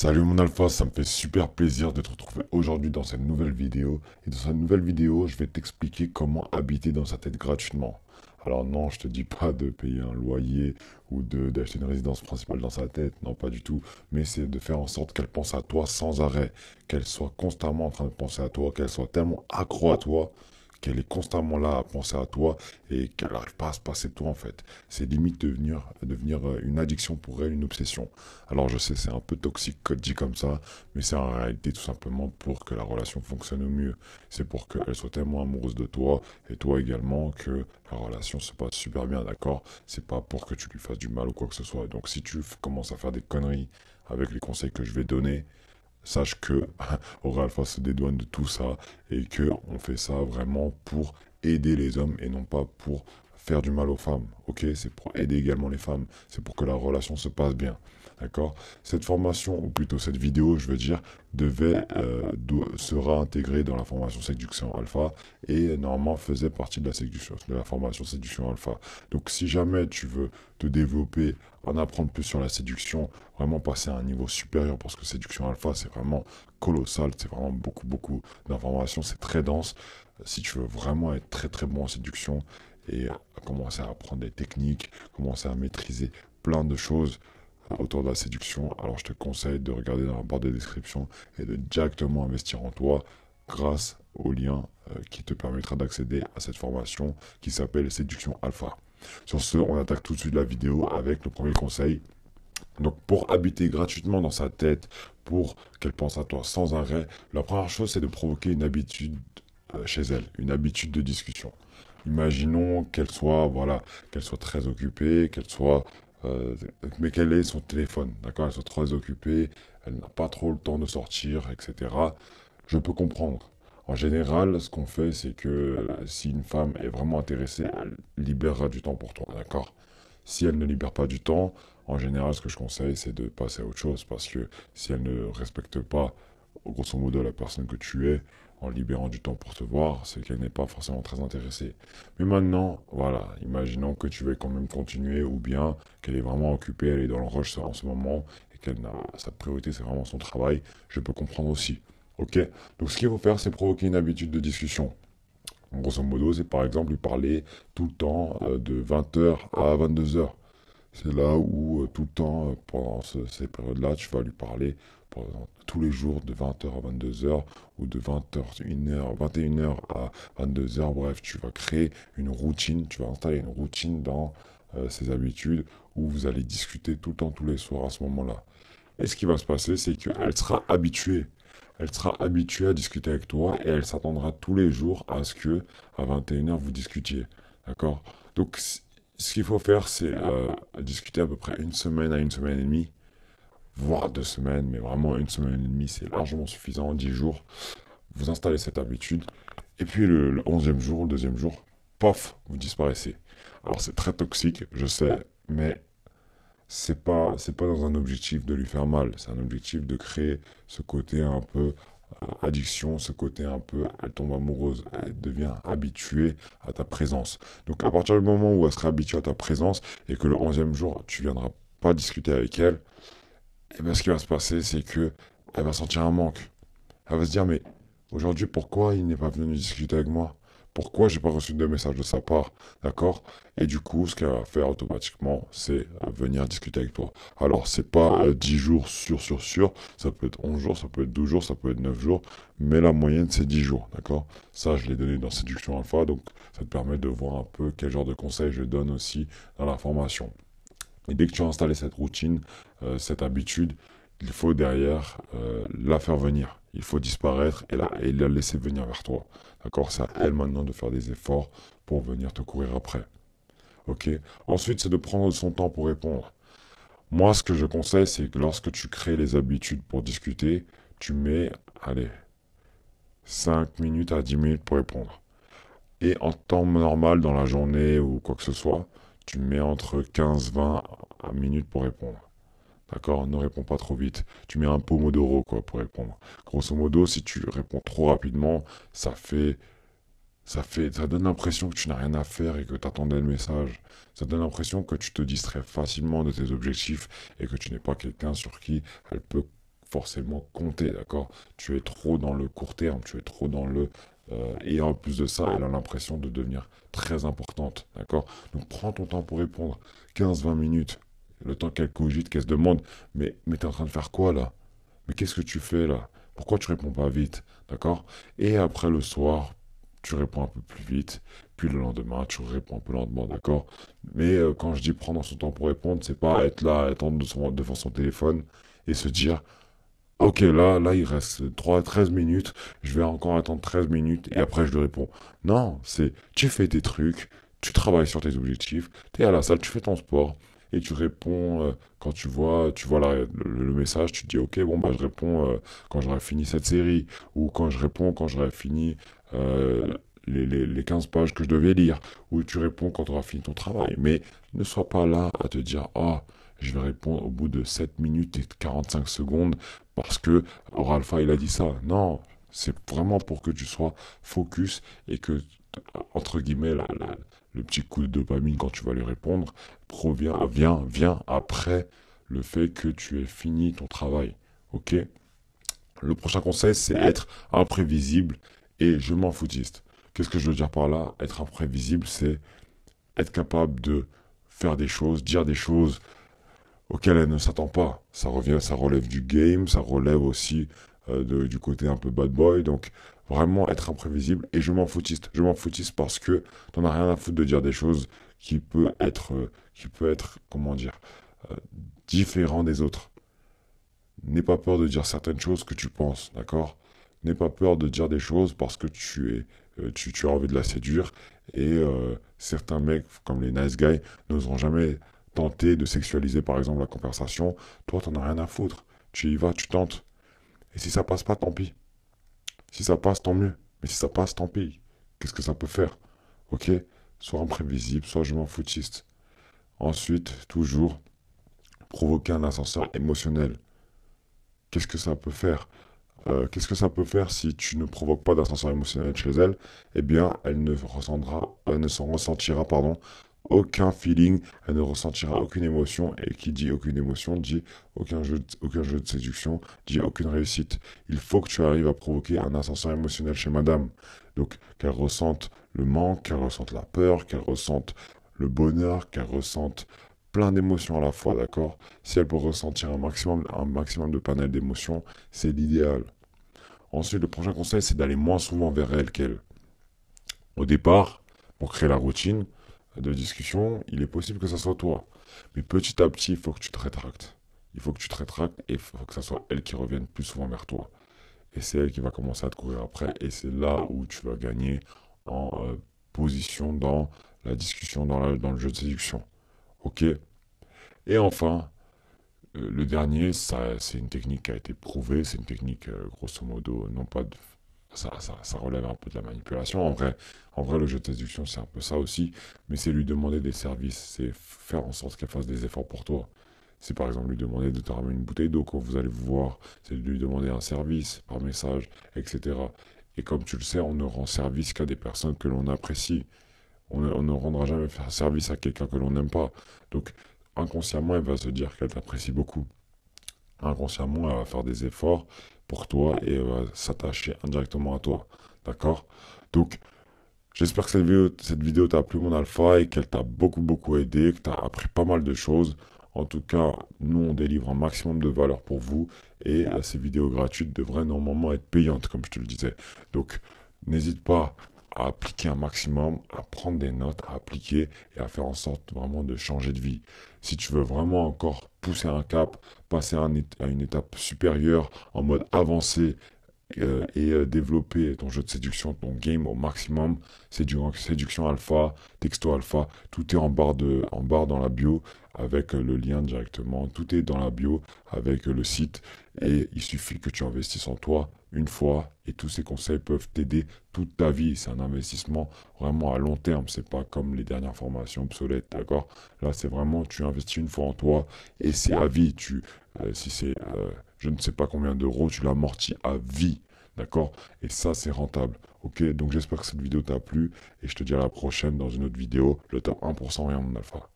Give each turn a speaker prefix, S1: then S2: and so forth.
S1: Salut mon alpha, ça me fait super plaisir de te retrouver aujourd'hui dans cette nouvelle vidéo. Et dans cette nouvelle vidéo, je vais t'expliquer comment habiter dans sa tête gratuitement. Alors non, je te dis pas de payer un loyer ou de d'acheter une résidence principale dans sa tête, non pas du tout. Mais c'est de faire en sorte qu'elle pense à toi sans arrêt, qu'elle soit constamment en train de penser à toi, qu'elle soit tellement accro à toi qu'elle est constamment là à penser à toi et qu'elle n'arrive pas à se passer de toi en fait. C'est limite devenir une addiction pour elle, une obsession. Alors je sais, c'est un peu toxique quand dit comme ça, mais c'est en réalité tout simplement pour que la relation fonctionne au mieux. C'est pour qu'elle soit tellement amoureuse de toi et toi également que la relation se passe super bien, d'accord? C'est pas pour que tu lui fasses du mal ou quoi que ce soit. Donc si tu commences à faire des conneries avec les conseils que je vais donner, sache que Aura Alpha se dédouane de tout ça et que on fait ça vraiment pour aider les hommes et non pas pour faire du mal aux femmes. Ok, c'est pour aider également les femmes. C'est pour que la relation se passe bien. D'accord. Cette formation, ou plutôt cette vidéo, je veux dire, sera intégrée dans la formation séduction alpha et normalement faisait partie de la formation séduction alpha. Donc si jamais tu veux te développer, en apprendre plus sur la séduction, vraiment passer à un niveau supérieur, parce que séduction alpha, c'est vraiment colossal, c'est vraiment beaucoup d'informations, c'est très dense. Si tu veux vraiment être très bon en séduction et commencer à apprendre des techniques, commencer à maîtriser plein de choses autour de la séduction, alors je te conseille de regarder dans la barre de description et de directement investir en toi grâce au lien qui te permettra d'accéder à cette formation qui s'appelle Séduction Alpha. Sur ce, on attaque tout de suite la vidéo avec le premier conseil. Donc pour habiter gratuitement dans sa tête, pour qu'elle pense à toi sans arrêt, la première chose c'est de provoquer une habitude chez elle, une habitude de discussion. Imaginons qu'elle soit, voilà, qu'elle soit très occupée, euh, mais qu'elle ait son téléphone, d'accord, elle soit très occupée, elle n'a pas trop le temps de sortir, etc. Je peux comprendre. En général, ce qu'on fait, c'est que si une femme est vraiment intéressée, elle libérera du temps pour toi, d'accord? Si elle ne libère pas du temps, en général, ce que je conseille, c'est de passer à autre chose, parce que si elle ne respecte pas, grosso modo, la personne que tu es, en libérant du temps pour te voir, c'est qu'elle n'est pas forcément très intéressée. Mais maintenant, voilà, imaginons que tu veux quand même continuer, ou bien qu'elle est vraiment occupée, elle est dans le rush en ce moment, et qu'elle n'a, sa priorité c'est vraiment son travail, je peux comprendre aussi. Ok? Donc ce qu'il faut faire, c'est provoquer une habitude de discussion. Grosso modo, c'est par exemple lui parler tout le temps de 20h à 22h. C'est là où tout le temps, pendant ces périodes-là, tu vas lui parler pendant tous les jours de 20h à 22h ou de 20h, 21h à 22h. Bref, tu vas créer une routine, tu vas installer une routine dans ses habitudes où vous allez discuter tout le temps, tous les soirs à ce moment-là. Et ce qui va se passer, c'est qu'elle sera habituée. Elle sera habituée à discuter avec toi et elle s'attendra tous les jours à ce que à 21h vous discutiez. D'accord? Donc ce qu'il faut faire, c'est discuter à peu près une semaine à une semaine et demie, voire 2 semaines, mais vraiment une semaine et demie, c'est largement suffisant, 10 jours. Vous installez cette habitude, et puis le 11e jour, le deuxième jour, pof, vous disparaissez. Alors c'est très toxique, je sais, mais c'est pas dans un objectif de lui faire mal, c'est un objectif de créer ce côté un peu addiction, ce côté un peu, elle tombe amoureuse, elle devient habituée à ta présence. Donc à partir du moment où elle sera habituée à ta présence et que le 11e jour, tu viendras pas discuter avec elle, et bien ce qui va se passer, c'est que elle va sentir un manque. Elle va se dire, mais aujourd'hui, pourquoi il n'est pas venu discuter avec moi? Pourquoi j'ai pas reçu de message de sa part? D'accord? Et du coup, ce qu'elle va faire automatiquement, c'est venir discuter avec toi. Alors, c'est pas 10 jours sûr. Ça peut être 11 jours, ça peut être 12 jours, ça peut être 9 jours. Mais la moyenne, c'est 10 jours. D'accord? Ça, je l'ai donné dans Séduction Alpha. Donc, ça te permet de voir un peu quel genre de conseils je donne aussi dans la formation. Et dès que tu as installé cette routine, cette habitude, il faut derrière la faire venir. Il faut disparaître et la laisser venir vers toi. D'accord? C'est à elle maintenant de faire des efforts pour venir te courir après. Ok? Ensuite, c'est de prendre son temps pour répondre. Moi, ce que je conseille, c'est que lorsque tu crées les habitudes pour discuter, tu mets, allez, 5 minutes à 10 minutes pour répondre. Et en temps normal, dans la journée ou quoi que ce soit, tu mets entre 15-20 minutes pour répondre. D'accord? Ne réponds pas trop vite. Tu mets un pomodoro, quoi, pour répondre. Grosso modo, si tu réponds trop rapidement, ça donne l'impression que tu n'as rien à faire et que tu attendais le message. Ça donne l'impression que tu te distrais facilement de tes objectifs et que tu n'es pas quelqu'un sur qui elle peut forcément compter, d'accord? Tu es trop dans le court terme, tu es trop dans le... et en plus de ça, elle a l'impression de devenir très importante, d'accord? Donc prends ton temps pour répondre, 15-20 minutes, le temps qu'elle cogite, qu'elle se demande, mais t'es en train de faire quoi là? Mais qu'est-ce que tu fais là? Pourquoi tu réponds pas vite? D'accord? Et après le soir, tu réponds un peu plus vite. Puis le lendemain, tu réponds un peu lentement, d'accord? Mais quand je dis prendre son temps pour répondre, c'est pas être là, attendre devant son téléphone et se dire, ok, là, il reste 13 minutes, je vais encore attendre 13 minutes et après je lui réponds. Non, c'est, tu fais tes trucs, tu travailles sur tes objectifs, tu es à la salle, tu fais ton sport et tu réponds quand tu vois le message, tu te dis, ok, bon, bah, je réponds quand j'aurai fini cette série ou quand je réponds quand j'aurai fini euh, les 15 pages que je devais lire ou tu réponds quand tu auras fini ton travail. Mais ne sois pas là à te dire, oh, je vais répondre au bout de 7 minutes et 45 secondes parce que Alpha il a dit ça. Non, c'est vraiment pour que tu sois focus et que, entre guillemets, le petit coup de dopamine quand tu vas lui répondre vient après le fait que tu aies fini ton travail. Ok? Le prochain conseil, c'est être imprévisible et je m'en foutiste. Qu'est-ce que je veux dire par là? Être imprévisible, c'est être capable de faire des choses, dire des choses auquel elle ne s'attend pas. Ça relève du game, ça relève aussi du côté un peu bad boy. Donc vraiment être imprévisible et je m'en foutiste. Je m'en foutiste parce que t'en as rien à foutre de dire des choses qui peut être, comment dire, euh, différent des autres. N'aie pas peur de dire certaines choses que tu penses, d'accord? N'aie pas peur de dire des choses parce que tu as envie de la séduire. Et certains mecs, comme les nice guys, n'oseront jamais tenter de sexualiser, par exemple, la conversation. Toi, t'en as rien à foutre. Tu y vas, tu tentes. Et si ça passe pas, tant pis. Si ça passe, tant mieux. Mais si ça passe, tant pis. Qu'est-ce que ça peut faire? Ok? Soit imprévisible, soit je m'en foutiste. Ensuite, toujours, provoquer un ascenseur émotionnel. Qu'est-ce que ça peut faire? Qu'est-ce que ça peut faire si tu ne provoques pas d'ascenseur émotionnel chez elle? Eh bien, elle ne s'en ressentira, pardon, aucun feeling, elle ne ressentira aucune émotion, et qui dit aucune émotion dit aucun jeu de séduction, dit aucune réussite. Il faut que tu arrives à provoquer un ascenseur émotionnel chez madame. Donc, qu'elle ressente le manque, qu'elle ressente la peur, qu'elle ressente le bonheur, qu'elle ressente plein d'émotions à la fois, d'accord? Si elle peut ressentir un maximum de panel d'émotions, c'est l'idéal. Ensuite, le prochain conseil, c'est d'aller moins souvent vers elle qu'elle. Au départ, pour créer la routine de discussion, il est possible que ça soit toi. Mais petit à petit, il faut que tu te rétractes. Il faut que tu te rétractes et il faut que ça soit elle qui revienne plus souvent vers toi. Et c'est elle qui va commencer à te courir après. Et c'est là où tu vas gagner en position dans la discussion, dans le jeu de séduction. Ok? Et enfin, le dernier, ça, c'est une technique qui a été prouvée. C'est une technique, grosso modo, non pas de ça relève un peu de la manipulation. En vrai, le jeu de séduction, c'est un peu ça aussi, mais c'est lui demander des services, c'est faire en sorte qu'elle fasse des efforts pour toi. C'est par exemple lui demander de te ramener une bouteille d'eau quand vous allez vous voir, c'est de lui demander un service par message, etc. Et comme tu le sais, on ne rend service qu'à des personnes que l'on apprécie. On ne rendra jamais faire service à quelqu'un que l'on n'aime pas. Donc, inconsciemment, elle va se dire qu'elle t'apprécie beaucoup. Inconsciemment, elle va faire des efforts pour toi et elle va s'attacher indirectement à toi. D'accord? Donc, j'espère que cette vidéo t'a plu, mon alpha, et qu'elle t'a beaucoup, beaucoup aidé, que t'as appris pas mal de choses. En tout cas, nous, on délivre un maximum de valeur pour vous et ces vidéos gratuites devraient normalement être payantes, comme je te le disais. Donc, n'hésite pas à appliquer un maximum, à prendre des notes, à appliquer et à faire en sorte vraiment de changer de vie. Si tu veux vraiment encore pousser un cap, passer à une étape supérieure en mode avancé et développer ton jeu de séduction, ton game au maximum, c'est du séduction alpha, texto alpha, tout est en barre dans la bio avec le lien directement, tout est dans la bio avec le site et il suffit que tu investisses en toi une fois et tous ces conseils peuvent t'aider toute ta vie. C'est un investissement vraiment à long terme, c'est pas comme les dernières formations obsolètes, d'accord? Là, c'est vraiment tu investis une fois en toi et c'est à vie. Si c'est je ne sais pas combien d'euros, tu l'amortis à vie. D'accord? Et ça, c'est rentable. Ok? Donc j'espère que cette vidéo t'a plu et je te dis à la prochaine dans une autre vidéo. Le top 1% rien, mon alpha.